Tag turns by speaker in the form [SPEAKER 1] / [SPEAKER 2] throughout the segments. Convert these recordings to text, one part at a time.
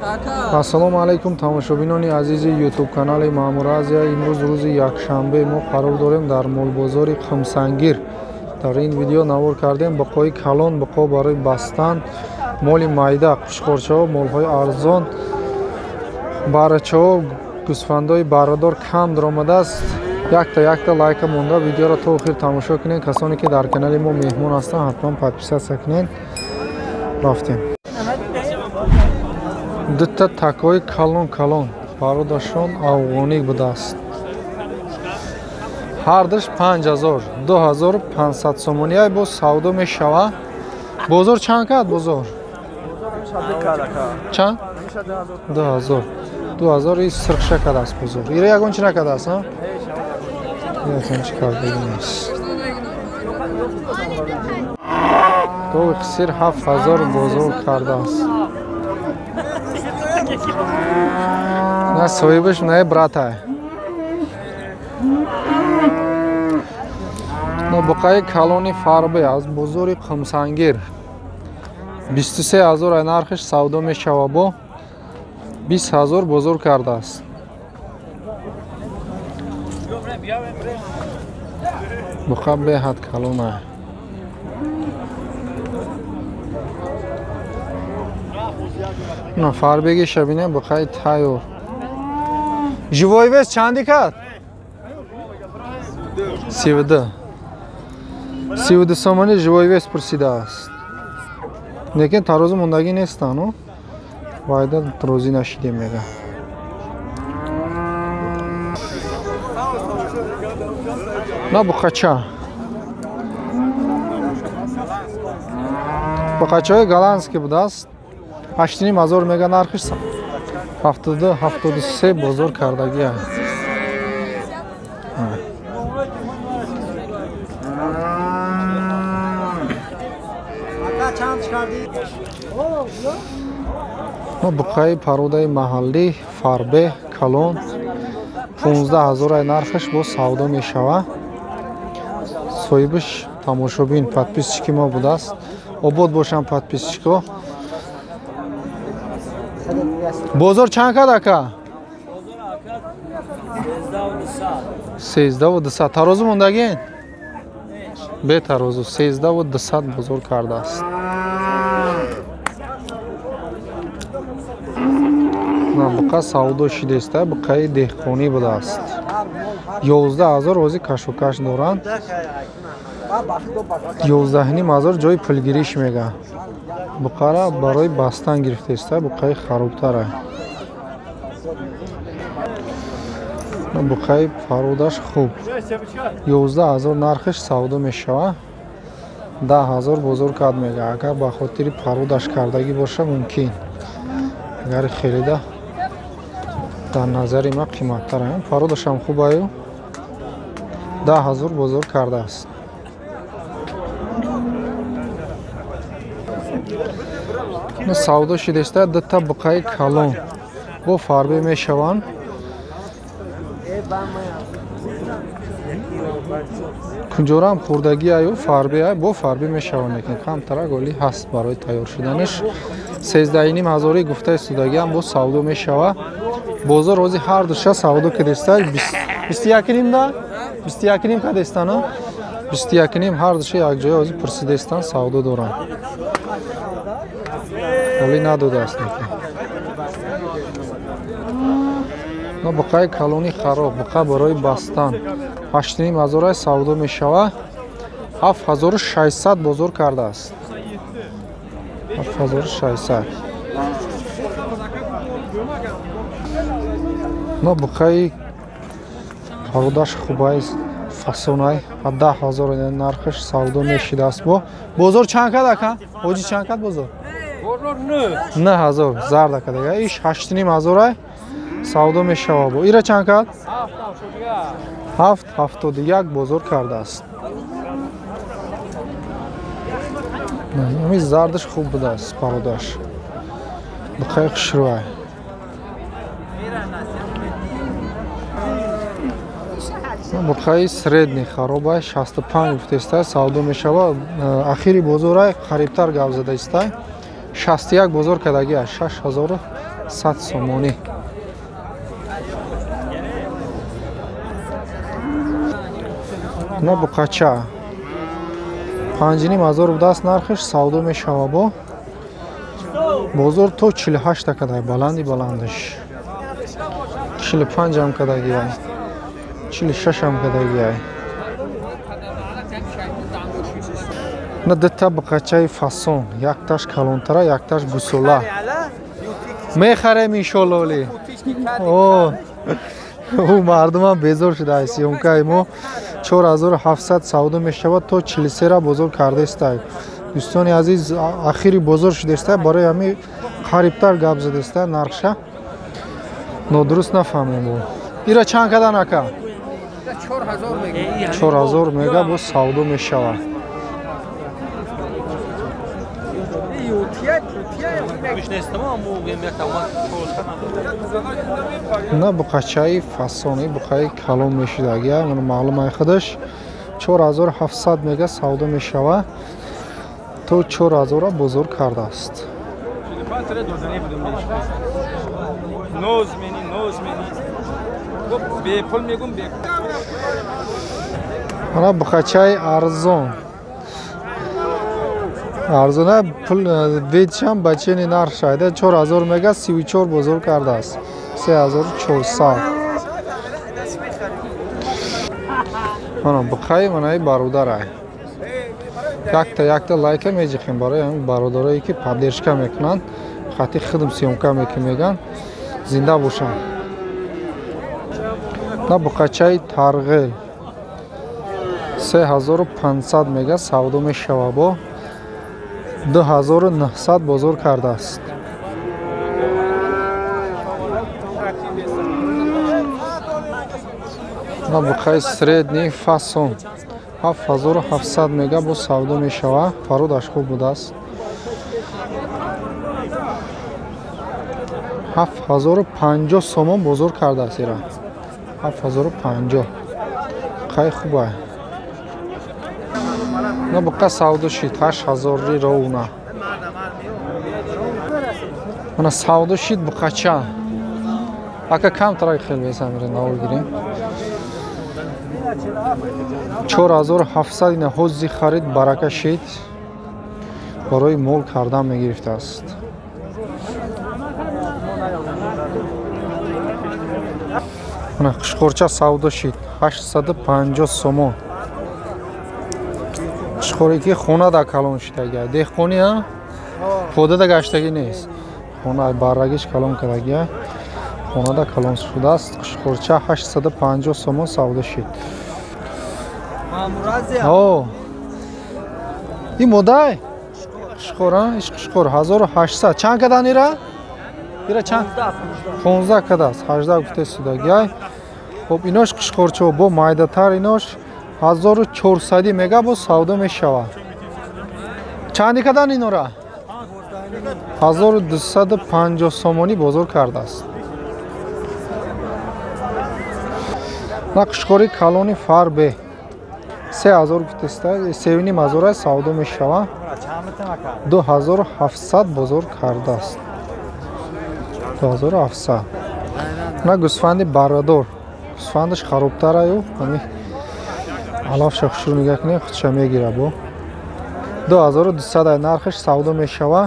[SPEAKER 1] Ассалому алайкум тамошобинони азизи YouTube канали Маъмур Азия. Имрӯз рӯзи якшанбе мо қарор дорем дар молбозори Қимсангир. Дар ин видео навор кардем боқои калон, боқо барои бастан, моли майда, қушқорчаҳо, молҳои арзон, барачаҳо, гӯсфандои баррадор кам даромадааст. Якта лайка монда видеоро то охир тамошо кунед. Касоне ки дар канали мо меҳмон ҳастанд, ҳатман подписатсия кунед. Рафтем. Дута такои калон бародаршон афғонӣ будааст. Ҳардаш 5000, 2500 сомония бо савдо мешава. Бозор чанд кад бозор? Чанд? 2000. 2000 и сирхша кадаст бозор. Ира ягон чина кадаст, ҳа? Ягон чи кадагинес. То ихсир 7000 бозор кардааст. На соҳибаш не брата. На боқаи калони фарбе аз бозори Қимсангир 23000 ай нархиш савдо мешава бо 20000 бозор кардааст. Боқа беҳад калона. На фарбеги шабине боқаи тайёр. Живой вес чанди кад? 32 сомони живой вес пурсидааст. Лекин тарозу мондагӣ нестану? Вайда розӣ нашидем мега. На буқача. Буқачаҳои голландский будааст. 8500 мега нархиш 72-73 бозор кардагӣ аст. Буқаи пародаи маҳаллӣ фарбе калон 15000 ай нархиш бо савдо мешава. Соҳибаш тамошобин подписчики мо будааст. Обод бошам подписчико. Бозор чанд кад ака? 13200. Тарозу мондагин? Бе тарозу 13200 бозор кардааст. На буқа савдо шидеста, буқаи деҳқонӣ будааст. 11000 рози кашокаш доранд. 11500 ҷои пулгириш мега. Буқара барои бастан гирифтеста, буқаи харобтара. Буқаи пародаш хуб. 11000 нархиш савдо мешава. 10000 бозор кад мега. Агар ба хотири пародаш кардагӣ боша мумкин. Агар хелида дар назари ма қиматтара. Пародашам хубаю. 10000 бозор кардааст. Савдо шидеста дута буқаи калон бо фарбе мешаванд. Кунҷорам хурдагӣ аю фарбе ай бо фарбе мешаванд, лекин камтара голи ҳаст барои тайёр шуданаш. 13500 гуфтаи судагиам бо савдо мешава. Бозор рози ҳар душа савдо кадеста 21 да 21 кадестана 21 ҳар душа якҷоя ози пурсидестан савдо доранд. Оли надодааст лекин. На буқаи калони хароб, буқа барои бастан 8500 ай савдо мешава. 7600 бозор кардааст. 7600. На буқаи пародаш хубай фасонай 10000 нархиш савдо мешидааст бо. Бозор чанд кад ака? Оҷи чанд кад бозор? 9000 зарда кадага. Иш 8500 ай савдо мешава бо. Ира чанд кад? 771 бозор кардааст. Ами зардаш хуб будааст пародаш. Буқаи хушрӯай. Буқаи средни харобай 65 гуфтеста савдо мешава. Ахири бозорай қарибтар гап задаиста. 61 бозор кадаги аст. 6000 100 сомонӣ. На буқача 5500 будааст нархиш, савдо мешава бо бозор то 48 кадай баландиш 45 ам кадаги ай 46 ам кадаги ай. На дата буқачаи фасон, якташ калонтара, якташ гусула. Мехарем иншоллоли. О, мардумам безор шуда сиёмкаи мо 4700 савдо мешавад, то 43 бозор кардестай. дӯстони азиз, ахири бозор шудестай, барои ҳамин қарибтар гап задестай, нархша нодуруст нафаҳмем. ира чанд кадан ака? 4000 мега бо савдо мешавад. на буқачаи фасони буқаи калон мешудагия ман маълумаи худаш 4700 мега савдо мешавад, то 4000 бозор кардааст. ана буқачаи арзон арзона пул ветшам бачени нарх шайда 4000 мега 34 бозор кардааст 3400. ана буқаи манаи бародарай якта лайка меҷихем барои ҳамин бародарое ки поддержка мекунанд, хати худам сиёмка мекунанд, зинда бошанд. на буқачаи тарғел 3500 мега савдо мешава бо 2900 бозор кардааст. на буқаи средни фасон 7700 мега бо савдо мешава, пародаш хуб будааст. 7050 сомон бозор кардааст. ира 7050 қай хубай. на буқа савдо шид 8000 роуна. мана савдо шид буқача ака камтараи хел бесамира навол гирем 4700 ина ҳози харид барака шид барои мол кардан мегирифтааст. мана қушқорча савдо шид 850 сомон. қушқоре ки хона да калон шидаги деҳқони а пода да гаштаги нест, хона баррагиш калон кадаги хона да калон шудааст. қушқорча 850 сомон савдо шид. о и модай қушқора иш қушқор 1800 чанд кадан ира? ира чанд? 15 кадаст 18 гуфте судаги. хоб инош қушқорчо бо майдатар инош 1400 мега бо савдо мешава. чанди кадан инора? 1250 сомонӣ бозор кардааст. на қушқори калони фарбе 3000 гуфтестай 3500 савдо мешава, 2700 бозор кардааст. 2700. на гӯсфанди баррадор гӯсфандаш харобтараю ҳами алафша хушрӯ нигоҳ кунед худша мегира бо 2200 нархаш савдо мешава.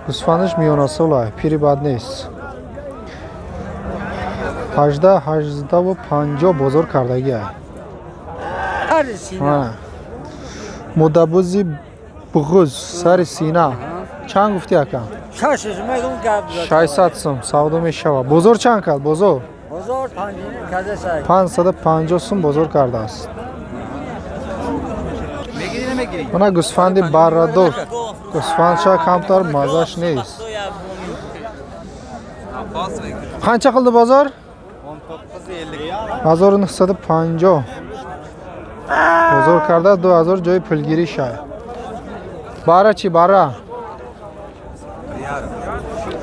[SPEAKER 1] гӯсфандаш миёнасолай, пири бад нест. 1850 бозор кардагӣ. модабӯзи буғуз сари сина чанд гуфти ака? 600 сум савдо мешава. бозор чанд кард? бозор 550 сум бозор кардааст. мана гӯсфанди баррадор гӯсфандша камтар мазаш нест. қанча қилди бозор? 1950 бозор карда 2000 ҷои пулгирӣ шай. бара чӣ бара?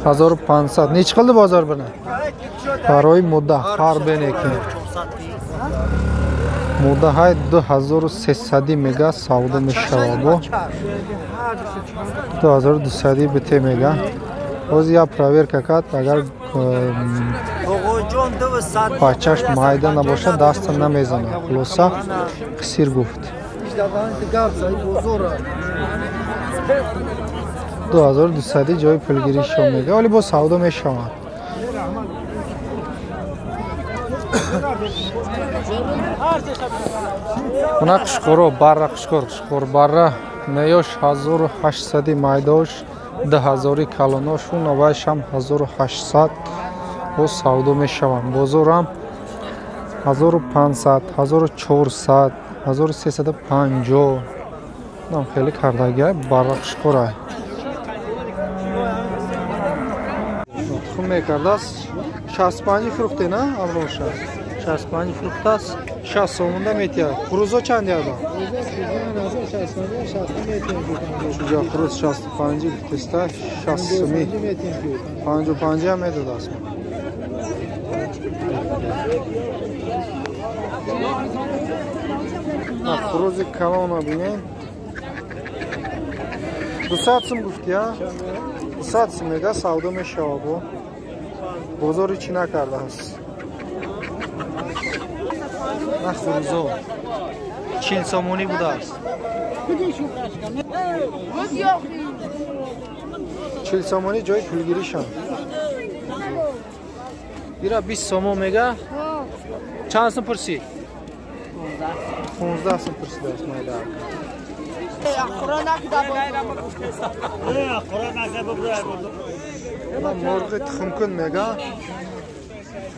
[SPEAKER 1] 1500. неч қилди бозор бина? барои мудда ҳар бенеки муддаҳай 2300 мега савдо мешава бо 2200 бите мега باز یا پراورکا کات اگر پاچش مایده نباشه دست نمیزنه. خلاصه قصیر گفت 2200 جای پولگیری شو میگه ولی با سودا میشوند. اونا قشقورو بره قشقور بره نیاش 1800 مایداش 10000 کلوناش و نوایش هم 1800 با سودا میشوند. بازار هم 1500 1400 1350 نام خیلی کردگی بره قشقوره خون میکرده است 65 فروخته نه ابرو 65 فروخت است 60 سومونده میتیه. خروزا چند یادا؟ جا خروز 65 گفتسته 60 سومی 55 هم میداد است. خروز کلان بینیم 200 سوم گفتی ها 200 سوم میگه سودا میشه با بازاری چی نکرده است. نه خروزا 40 سومونی بوده است. 40 سومونی جای پولگیری شد. بیرا 20 سومون میگه چند سوم پرسی؟ 15 سوم پرسی دست میده. مرغ تخم کن میگه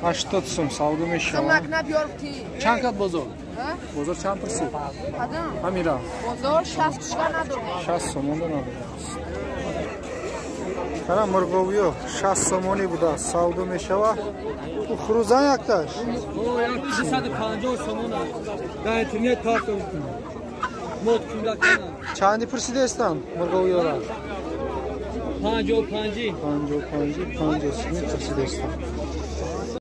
[SPEAKER 1] 80 سوم سودا میشه. چند کد بازار؟ بازار چند پرسی؟ همیرا
[SPEAKER 2] بازار 60 نداره
[SPEAKER 1] 60 سومون نداره. کنم مرغویو 60 سومونی بوده سودا میشه و خروزان یکتاش
[SPEAKER 3] 350 سومون در اینترنت کار کنم مود کنم
[SPEAKER 1] چندی پرسیده استان مرغویو را
[SPEAKER 3] 55
[SPEAKER 1] 50 سومی پرسیده استان.